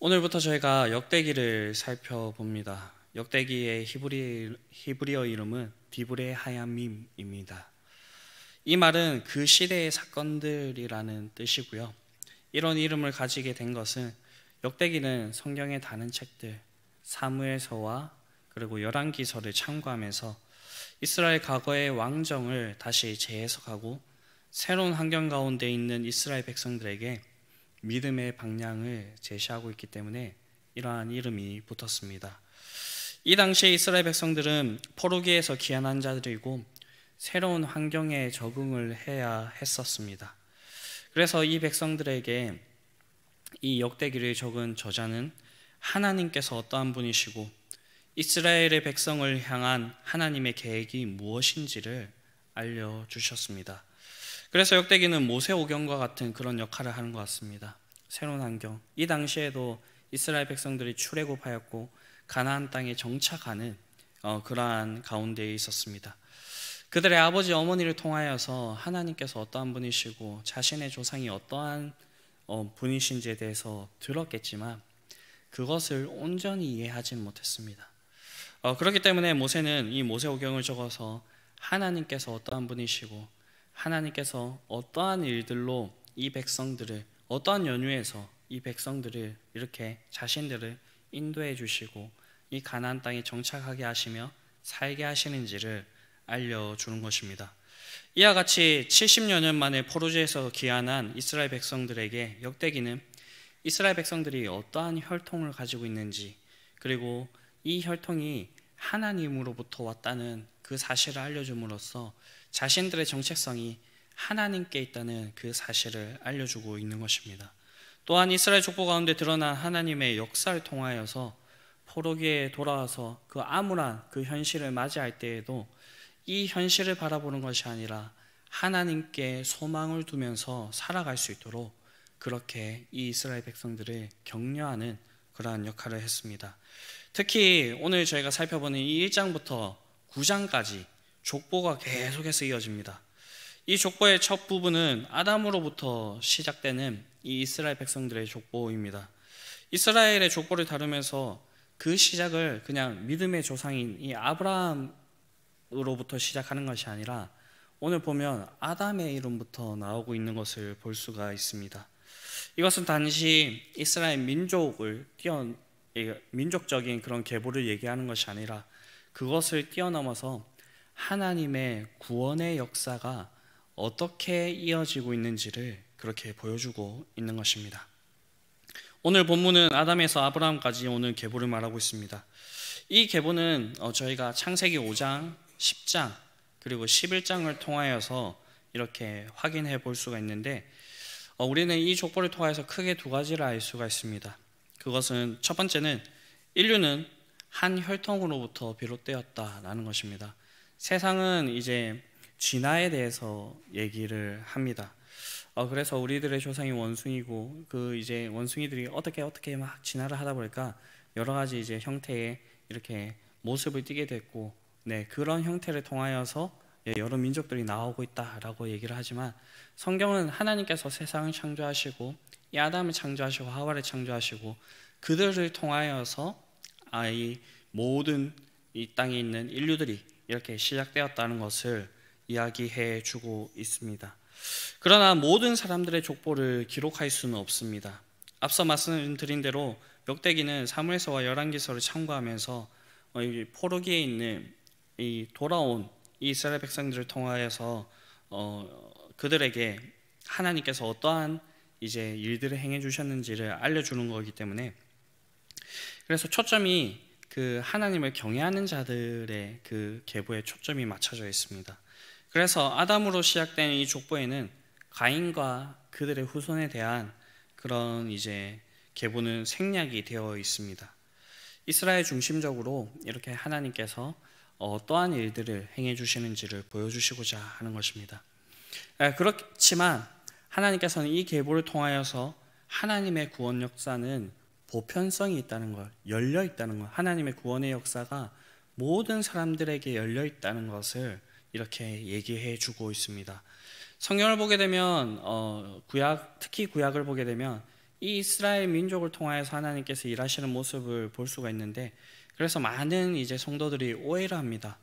오늘부터 저희가 역대기를 살펴봅니다. 역대기의 히브리어 이름은 디브레 하야밈입니다. 이 말은 그 시대의 사건들이라는 뜻이고요. 이런 이름을 가지게 된 것은 역대기는 성경의 다른 책들 사무엘서와 그리고 열왕기서를 참고하면서 이스라엘 과거의 왕정을 다시 재해석하고 새로운 환경 가운데 있는 이스라엘 백성들에게 믿음의 방향을 제시하고 있기 때문에 이러한 이름이 붙었습니다. 이 당시에 이스라엘 백성들은 포로기에서 귀환한 자들이고 새로운 환경에 적응을 해야 했었습니다. 그래서 이 백성들에게 이 역대기를 적은 저자는 하나님께서 어떠한 분이시고 이스라엘의 백성을 향한 하나님의 계획이 무엇인지를 알려주셨습니다. 그래서 역대기는 모세오경과 같은 그런 역할을 하는 것 같습니다. 새로운 환경, 이 당시에도 이스라엘 백성들이 출애굽하였고 가나안 땅에 정착하는 그러한 가운데에 있었습니다. 그들의 아버지 어머니를 통하여서 하나님께서 어떠한 분이시고 자신의 조상이 어떠한 분이신지에 대해서 들었겠지만 그것을 온전히 이해하지는 못했습니다. 그렇기 때문에 모세는 이 모세오경을 적어서 하나님께서 어떠한 분이시고 하나님께서 어떠한 일들로 이 백성들을 어떠한 연유에서 이 백성들을 이렇게 자신들을 인도해 주시고 이 가나안 땅에 정착하게 하시며 살게 하시는지를 알려주는 것입니다. 이와 같이 70여 년 만에 포로지에서 귀환한 이스라엘 백성들에게 역대기는 이스라엘 백성들이 어떠한 혈통을 가지고 있는지 그리고 이 혈통이 하나님으로부터 왔다는 그 사실을 알려줌으로써 자신들의 정체성이 하나님께 있다는 그 사실을 알려주고 있는 것입니다. 또한 이스라엘 족보 가운데 드러난 하나님의 역사를 통하여서 포로기에 돌아와서 그 암울한 그 현실을 맞이할 때에도 이 현실을 바라보는 것이 아니라 하나님께 소망을 두면서 살아갈 수 있도록 그렇게 이 이스라엘 백성들을 격려하는 그러한 역할을 했습니다. 특히 오늘 저희가 살펴보는 이 1장부터 9장까지 족보가 계속해서 이어집니다. 이 족보의 첫 부분은 아담으로부터 시작되는 이 이스라엘 백성들의 족보입니다. 이스라엘의 족보를 다루면서 그 시작을 그냥 믿음의 조상인 이 아브라함으로부터 시작하는 것이 아니라 오늘 보면 아담의 이름부터 나오고 있는 것을 볼 수가 있습니다. 이것은 단지 이스라엘 민족적인 그런 계보를 얘기하는 것이 아니라 그것을 뛰어넘어서 하나님의 구원의 역사가 어떻게 이어지고 있는지를 그렇게 보여주고 있는 것입니다. 오늘 본문은 아담에서 아브라함까지 오는 계보를 말하고 있습니다. 이 계보는 저희가 창세기 5장, 10장 그리고 11장을 통하여서 이렇게 확인해 볼 수가 있는데 우리는 이 족보를 통해서 크게 두 가지를 알 수가 있습니다. 그것은 첫 번째는 인류는 한 혈통으로부터 비롯되었다라는 것입니다. 세상은 이제 진화에 대해서 얘기를 합니다. 그래서 우리들의 조상이 원숭이고 그 이제 원숭이들이 어떻게 막 진화를 하다 보니까 여러 가지 이제 형태의 이렇게 모습을 띠게 됐고, 네, 그런 형태를 통하여서 여러 민족들이 나오고 있다라고 얘기를 하지만 성경은 하나님께서 세상을 창조하시고 이 아담을 창조하시고 하와를 창조하시고 그들을 통하여서 이 모든 이 땅에 있는 인류들이 이렇게 시작되었다는 것을 이야기해 주고 있습니다. 그러나 모든 사람들의 족보를 기록할 수는 없습니다. 앞서 말씀드린 대로 역대기는 사무엘서와 열왕기서를 참고하면서 포로기에 있는 이 돌아온 이 이스라엘 백성들을 통하여서 그들에게 하나님께서 어떠한 이제 일들을 행해 주셨는지를 알려주는 거기 때문에 그래서 초점이 그 하나님을 경외하는 자들의 그 계보에 초점이 맞춰져 있습니다. 그래서 아담으로 시작된 이 족보에는 가인과 그들의 후손에 대한 그런 이제 계보는 생략이 되어 있습니다. 이스라엘 중심적으로 이렇게 하나님께서 어떠한 일들을 행해 주시는지를 보여주시고자 하는 것입니다. 그렇지만 하나님께서는 이 계보를 통하여서 하나님의 구원 역사는 보편성이 있다는 것, 열려 있다는 것, 하나님의 구원의 역사가 모든 사람들에게 열려 있다는 것을 이렇게 얘기해 주고 있습니다. 성경을 보게 되면 특히 구약을 보게 되면 이 이스라엘 민족을 통하여서 하나님께서 일하시는 모습을 볼 수가 있는데, 그래서 많은 이제 성도들이 오해를 합니다.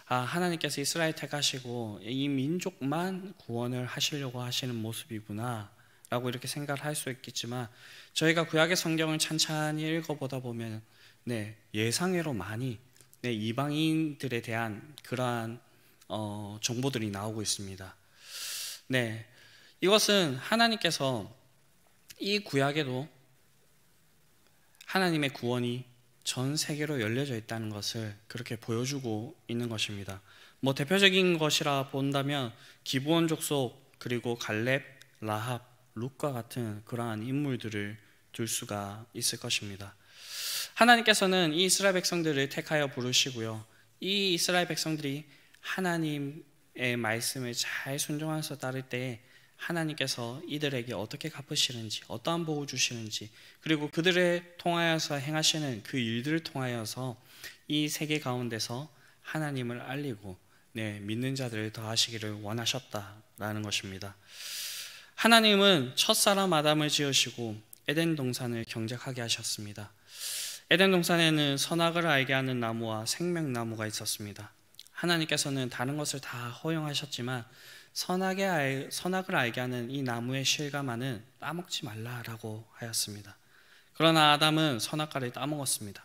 하나님께서 이스라엘 택하시고 이 민족만 구원을 하시려고 하시는 모습이구나 라고 이렇게 생각을 할 수 있겠지만, 저희가 구약의 성경을 찬찬히 읽어보다 보면 예상외로 많이 이방인들에 대한 그러한 정보들이 나오고 있습니다. 이것은 하나님께서 이 구약에도 하나님의 구원이 전 세계로 열려져 있다는 것을 그렇게 보여주고 있는 것입니다. 대표적인 것이라 본다면 기브온 족속, 그리고 갈렙, 라합, 룻과 같은 그러한 인물들을 들 수가 있을 것입니다. 하나님께서는 이 이스라엘 백성들을 택하여 부르시고요, 이 이스라엘 백성들이 하나님의 말씀을 잘 순종해서 따를 때 하나님께서 이들에게 어떻게 갚으시는지, 어떠한 복을 주시는지, 그리고 그들을 통하여서 행하시는 그 일들을 통하여서 이 세계 가운데서 하나님을 알리고 믿는 자들을 더하시기를 원하셨다라는 것입니다. 하나님은 첫사람 아담을 지으시고 에덴 동산을 경작하게 하셨습니다. 에덴 동산에는 선악을 알게 하는 나무와 생명나무가 있었습니다. 하나님께서는 다른 것을 다 허용하셨지만 선악을 알게 하는 이 나무의 실과만은 따먹지 말라라고 하였습니다. 그러나 아담은 선악과를 따먹었습니다.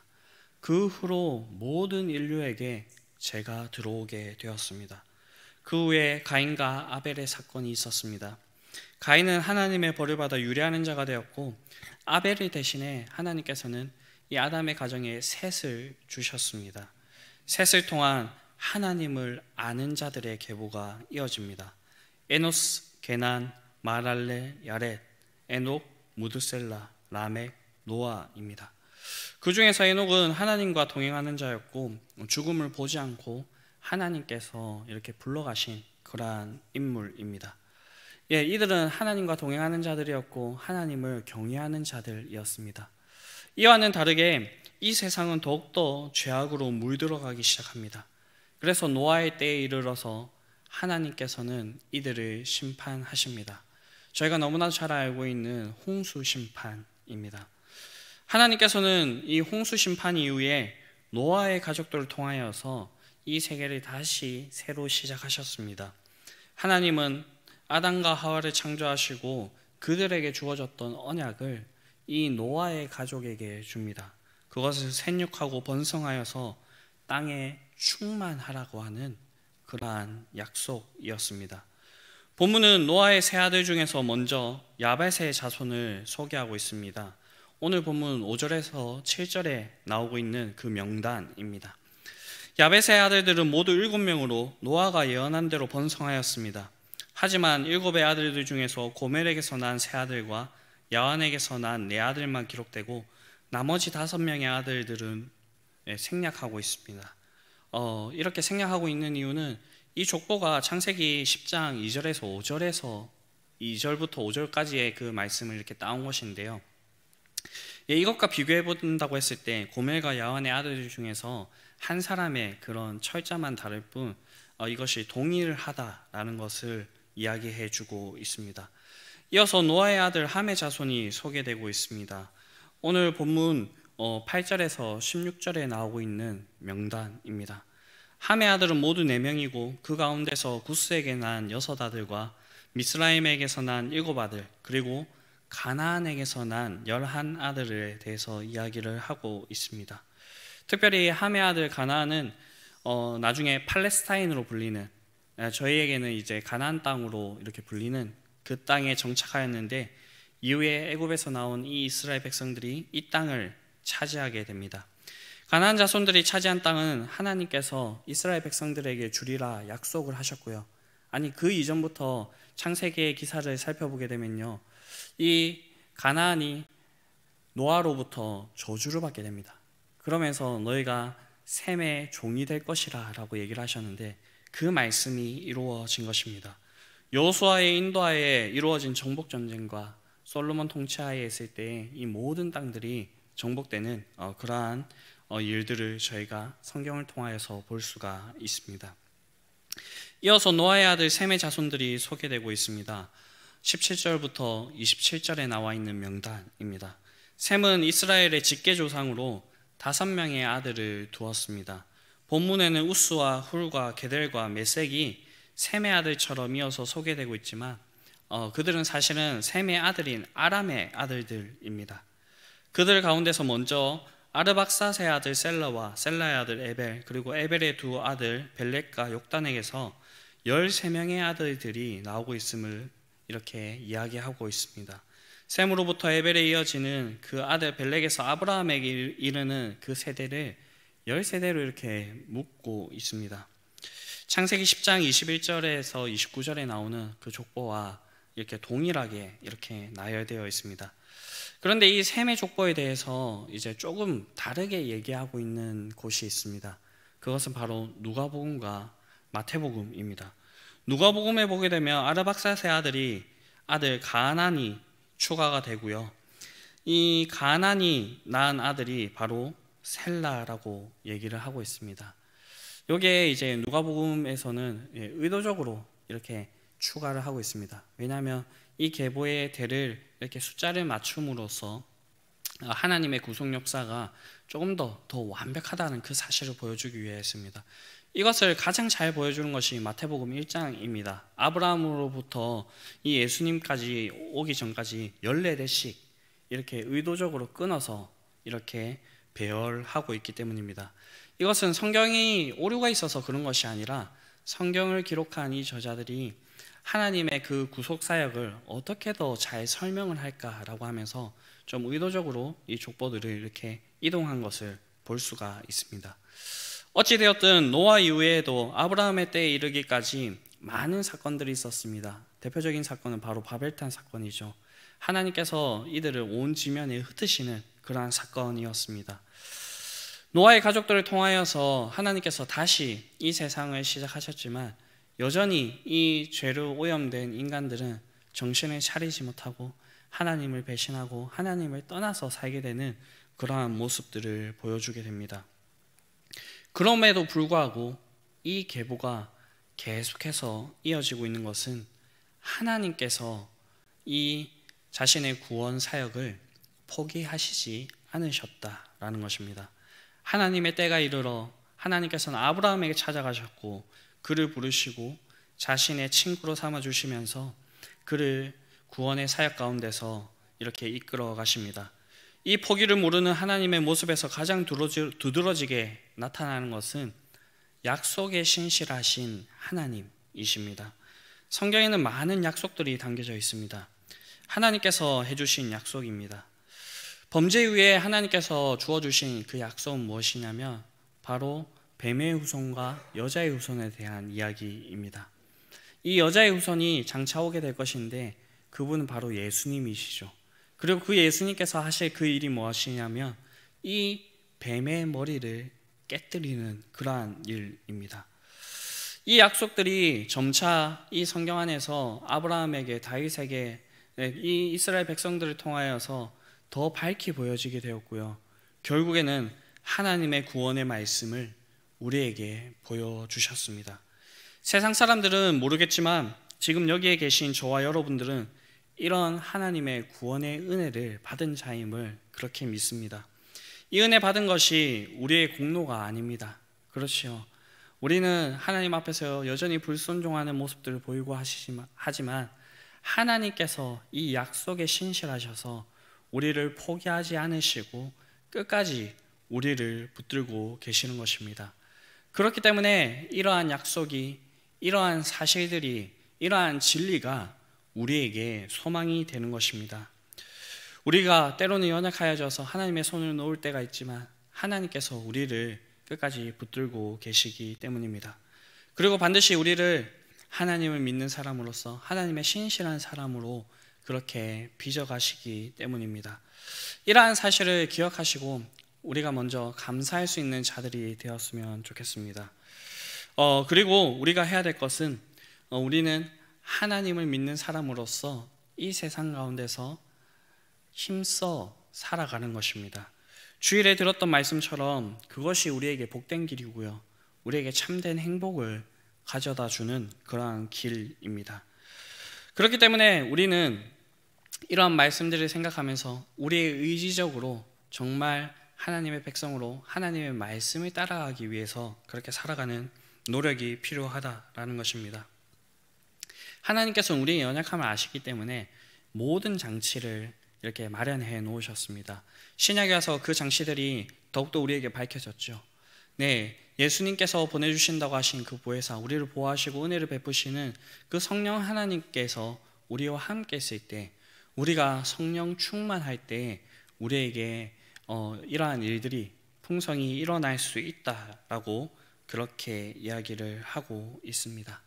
그 후로 모든 인류에게 죄가 들어오게 되었습니다. 그 후에 가인과 아벨의 사건이 있었습니다. 가인은 하나님의 벌을 받아 유래하는 자가 되었고, 아벨을 대신해 하나님께서는 이 아담의 가정에 셋을 주셨습니다. 셋을 통한 하나님을 아는 자들의 계보가 이어집니다. 에노스, 게난, 마랄레, 야렛, 에녹, 무드셀라, 라멕, 노아입니다. 그 중에서 에녹은 하나님과 동행하는 자였고, 죽음을 보지 않고 하나님께서 이렇게 불러가신 그러한 인물입니다. 이들은 하나님과 동행하는 자들이었고 하나님을 경외하는 자들이었습니다. 이와는 다르게 이 세상은 더욱더 죄악으로 물들어가기 시작합니다. 그래서 노아의 때에 이르러서 하나님께서는 이들을 심판하십니다. 저희가 너무나 잘 알고 있는 홍수 심판입니다. 하나님께서는 이 홍수 심판 이후에 노아의 가족들을 통하여서 이 세계를 다시 새로 시작하셨습니다. 하나님은 아담과 하와를 창조하시고 그들에게 주어졌던 언약을 이 노아의 가족에게 줍니다. 그것을 생육하고 번성하여서 땅에 충만하라고 하는 그러한 약속이었습니다. 본문은 노아의 세 아들 중에서 먼저 야벳의 자손을 소개하고 있습니다. 오늘 본문 5절에서 7절에 나오고 있는 그 명단입니다. 야벳의 아들들은 모두 7명으로 노아가 예언한 대로 번성하였습니다. 하지만 7의 아들들 중에서 고멜에게서 난 세 아들과 야완에게서 난 네 아들만 기록되고 나머지 5명의 아들들은 생략하고 있습니다. 이렇게 생략하고 있는 이유는 이 족보가 창세기 10장 2절부터 5절까지의 그 말씀을 이렇게 따온 것인데요. 이것과 비교해 본다고 했을 때 고멜과 야완의 아들들 중에서 한 사람의 그런 철자만 다를 뿐 이것이 동일하다라는 것을 이야기해 주고 있습니다. 이어서 노아의 아들 함의 자손이 소개되고 있습니다. 오늘 본문 8절에서 16절에 나오고 있는 명단입니다. 함의 아들은 모두 4명이고 그 가운데서 구스에게 난 6아들과 미스라임에게서 난 7아들, 그리고 가나안에게서 난 11아들에 대해서 이야기를 하고 있습니다. 특별히 함의 아들 가나안은 나중에 팔레스타인으로 불리는, 저희에게는 이제 가나안 땅으로 이렇게 불리는 그 땅에 정착하였는데, 이후에 애굽에서 나온 이 이스라엘 백성들이 이 땅을 차지하게 됩니다. 가나안 자손들이 차지한 땅은 하나님께서 이스라엘 백성들에게 주리라 약속을 하셨고요. 그 이전부터 창세기의 기사를 살펴보게 되면요, 이 가나안이 노아로부터 저주를 받게 됩니다. 그러면서 너희가 셈의 종이 될 것이라 라고 얘기를 하셨는데, 그 말씀이 이루어진 것입니다. 여호수아의 인도하에 이루어진 정복전쟁과 솔로몬 통치하에 있을 때 이 모든 땅들이 정복되는 그러한 일들을 저희가 성경을 통하여서 볼 수가 있습니다. 이어서 노아의 아들 셈의 자손들이 소개되고 있습니다. 17절부터 27절에 나와 있는 명단입니다. 셈은 이스라엘의 직계조상으로 5명의 아들을 두었습니다. 본문에는 우스와 훌과 게델과 메섹이 셈의 아들처럼 이어서 소개되고 있지만 그들은 사실은 셈의 아들인 아람의 아들들입니다. 그들 가운데서 먼저 아르박사스의 아들 셀라와 셀라의 아들 에벨, 그리고 에벨의 두 아들 벨렉과 욕단에게서 13명의 아들들이 나오고 있음을 이렇게 이야기하고 있습니다. 셈으로부터 에벨에 이어지는 그 아들 벨렉에서 아브라함에게 이르는 그 세대를 10세대로 이렇게 묶고 있습니다. 창세기 10장 21절에서 29절에 나오는 그 족보와 이렇게 동일하게 이렇게 나열되어 있습니다. 그런데 이 셈의 족보에 대해서 이제 조금 다르게 얘기하고 있는 곳이 있습니다. 그것은 바로 누가복음과 마태복음입니다. 누가복음에 보게 되면 아르박사스의 아들 가나안이 추가가 되고요. 이 가나안이 낳은 아들이 바로 셀라라고 얘기를 하고 있습니다. 이게 이제 누가복음에서는 의도적으로 이렇게 추가를 하고 있습니다. 왜냐하면 이 계보의 대를 이렇게 숫자를 맞춤으로써 하나님의 구속 역사가 조금 더 완벽하다는 그 사실을 보여주기 위해서입니다. 이것을 가장 잘 보여주는 것이 마태복음 1장입니다. 아브라함으로부터 이 예수님까지 오기 전까지 14대씩 이렇게 의도적으로 끊어서 이렇게 배열하고 있기 때문입니다. 이것은 성경이 오류가 있어서 그런 것이 아니라 성경을 기록한 이 저자들이 하나님의 그 구속 사역을 어떻게 더 잘 설명을 할까라고 하면서 좀 의도적으로 이 족보들을 이렇게 이동한 것을 볼 수가 있습니다. 어찌되었든 노아 이후에도 아브라함의 때에 이르기까지 많은 사건들이 있었습니다. 대표적인 사건은 바로 바벨탑 사건이죠. 하나님께서 이들을 온 지면에 흩으시는 그러한 사건이었습니다. 노아의 가족들을 통하여서 하나님께서 다시 이 세상을 시작하셨지만 여전히 이 죄로 오염된 인간들은 정신을 차리지 못하고 하나님을 배신하고 하나님을 떠나서 살게 되는 그러한 모습들을 보여주게 됩니다. 그럼에도 불구하고 이 계보가 계속해서 이어지고 있는 것은 하나님께서 이 자신의 구원 사역을 포기하시지 않으셨다라는 것입니다. 하나님의 때가 이르러 하나님께서는 아브라함에게 찾아가셨고 그를 부르시고 자신의 친구로 삼아주시면서 그를 구원의 사역 가운데서 이렇게 이끌어 가십니다. 이 포기를 모르는 하나님의 모습에서 가장 두드러지게 나타나는 것은 약속에 신실하신 하나님이십니다. 성경에는 많은 약속들이 담겨져 있습니다. 하나님께서 해주신 약속입니다. 범죄 이후에 하나님께서 주어주신 그 약속은 무엇이냐면 바로 뱀의 후손과 여자의 후손에 대한 이야기입니다. 이 여자의 후손이 장차 오게 될 것인데 그분은 바로 예수님이시죠. 그리고 그 예수님께서 하실 그 일이 무엇이냐면 이 뱀의 머리를 깨뜨리는 그러한 일입니다. 이 약속들이 점차 이 성경 안에서 아브라함에게 다윗에게 이 이스라엘 백성들을 통하여서 더 밝히 보여지게 되었고요. 결국에는 하나님의 구원의 말씀을 우리에게 보여주셨습니다. 세상 사람들은 모르겠지만 지금 여기에 계신 저와 여러분들은 이런 하나님의 구원의 은혜를 받은 자임을 그렇게 믿습니다. 이 은혜 받은 것이 우리의 공로가 아닙니다. 그렇죠. 우리는 하나님 앞에서 여전히 불순종하는 모습들을 보이고 하지만 하나님께서 이 약속에 신실하셔서 우리를 포기하지 않으시고 끝까지 우리를 붙들고 계시는 것입니다. 그렇기 때문에 이러한 약속이, 이러한 사실들이, 이러한 진리가 우리에게 소망이 되는 것입니다. 우리가 때로는 연약하여져서 하나님의 손을 놓을 때가 있지만 하나님께서 우리를 끝까지 붙들고 계시기 때문입니다. 그리고 반드시 우리를 하나님을 믿는 사람으로서 하나님의 신실한 사람으로 그렇게 빚어가시기 때문입니다. 이러한 사실을 기억하시고 우리가 먼저 감사할 수 있는 자들이 되었으면 좋겠습니다. 그리고 우리가 해야 될 것은 우리는 하나님을 믿는 사람으로서 이 세상 가운데서 힘써 살아가는 것입니다. 주일에 들었던 말씀처럼 그것이 우리에게 복된 길이고요, 우리에게 참된 행복을 가져다 주는 그러한 길입니다. 그렇기 때문에 우리는 이러한 말씀들을 생각하면서 우리의 의지적으로 정말 하나님의 백성으로 하나님의 말씀을 따라가기 위해서 그렇게 살아가는 노력이 필요하다라는 것입니다. 하나님께서는 우리의 연약함을 아시기 때문에 모든 장치를 이렇게 마련해 놓으셨습니다. 신약에 와서 그 장치들이 더욱더 우리에게 밝혀졌죠. 네, 예수님께서 보내주신다고 하신 그 보혜사, 우리를 보호하시고 은혜를 베푸시는 그 성령 하나님께서 우리와 함께 있을 때, 우리가 성령 충만할 때 우리에게 이러한 일들이 풍성히 일어날 수 있다라고 그렇게 이야기를 하고 있습니다.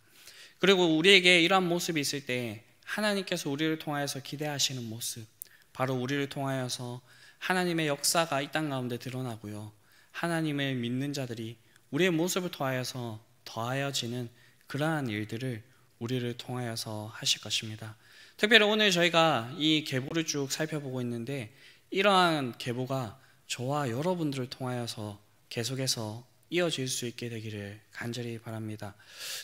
그리고 우리에게 이러한 모습이 있을 때 하나님께서 우리를 통하여서 기대하시는 모습, 바로 우리를 통하여서 하나님의 역사가 이 땅 가운데 드러나고요, 하나님을 믿는 자들이 우리의 모습을 통하여서 더하여지는 그러한 일들을 우리를 통하여서 하실 것입니다. 특별히 오늘 저희가 이 계보를 쭉 살펴보고 있는데, 이러한 계보가 저와 여러분들을 통하여서 계속해서 이어질 수 있게 되기를 간절히 바랍니다.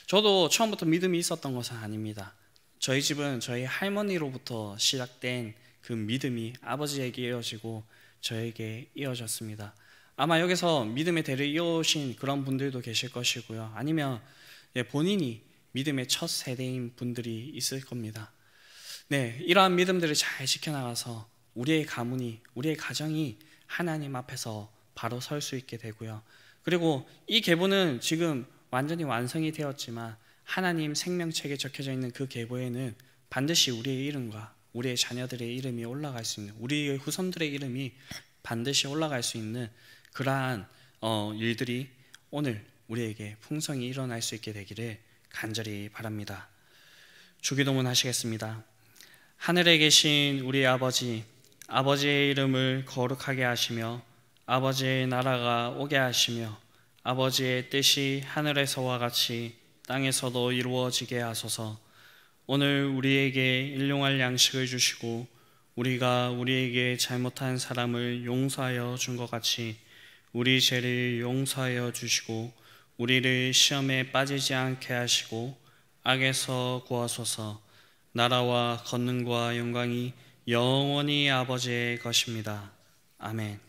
저도 처음부터 믿음이 있었던 것은 아닙니다. 저희 집은 저희 할머니로부터 시작된 그 믿음이 아버지에게 이어지고 저에게 이어졌습니다. 아마 여기서 믿음의 대를 이어오신 그런 분들도 계실 것이고요, 아니면 본인이 믿음의 첫 세대인 분들이 있을 겁니다. 네, 이러한 믿음들을 잘 지켜나가서 우리의 가문이, 우리의 가정이 하나님 앞에서 바로 설 수 있게 되고요, 그리고 이 계보는 지금 완전히 완성이 되었지만 하나님 생명책에 적혀져 있는 그 계보에는 반드시 우리의 이름과 우리의 자녀들의 이름이 올라갈 수 있는, 우리의 후손들의 이름이 반드시 올라갈 수 있는 그러한 일들이 오늘 우리에게 풍성히 일어날 수 있게 되기를 간절히 바랍니다. 주기도문 하시겠습니다. 하늘에 계신 우리 아버지, 아버지의 이름을 거룩하게 하시며 아버지의 나라가 오게 하시며 아버지의 뜻이 하늘에서와 같이 땅에서도 이루어지게 하소서. 오늘 우리에게 일용할 양식을 주시고 우리가 우리에게 잘못한 사람을 용서하여 준 것 같이 우리 죄를 용서하여 주시고 우리를 시험에 빠지지 않게 하시고 악에서 구하소서. 나라와 권능과 영광이 영원히 아버지의 것입니다. 아멘.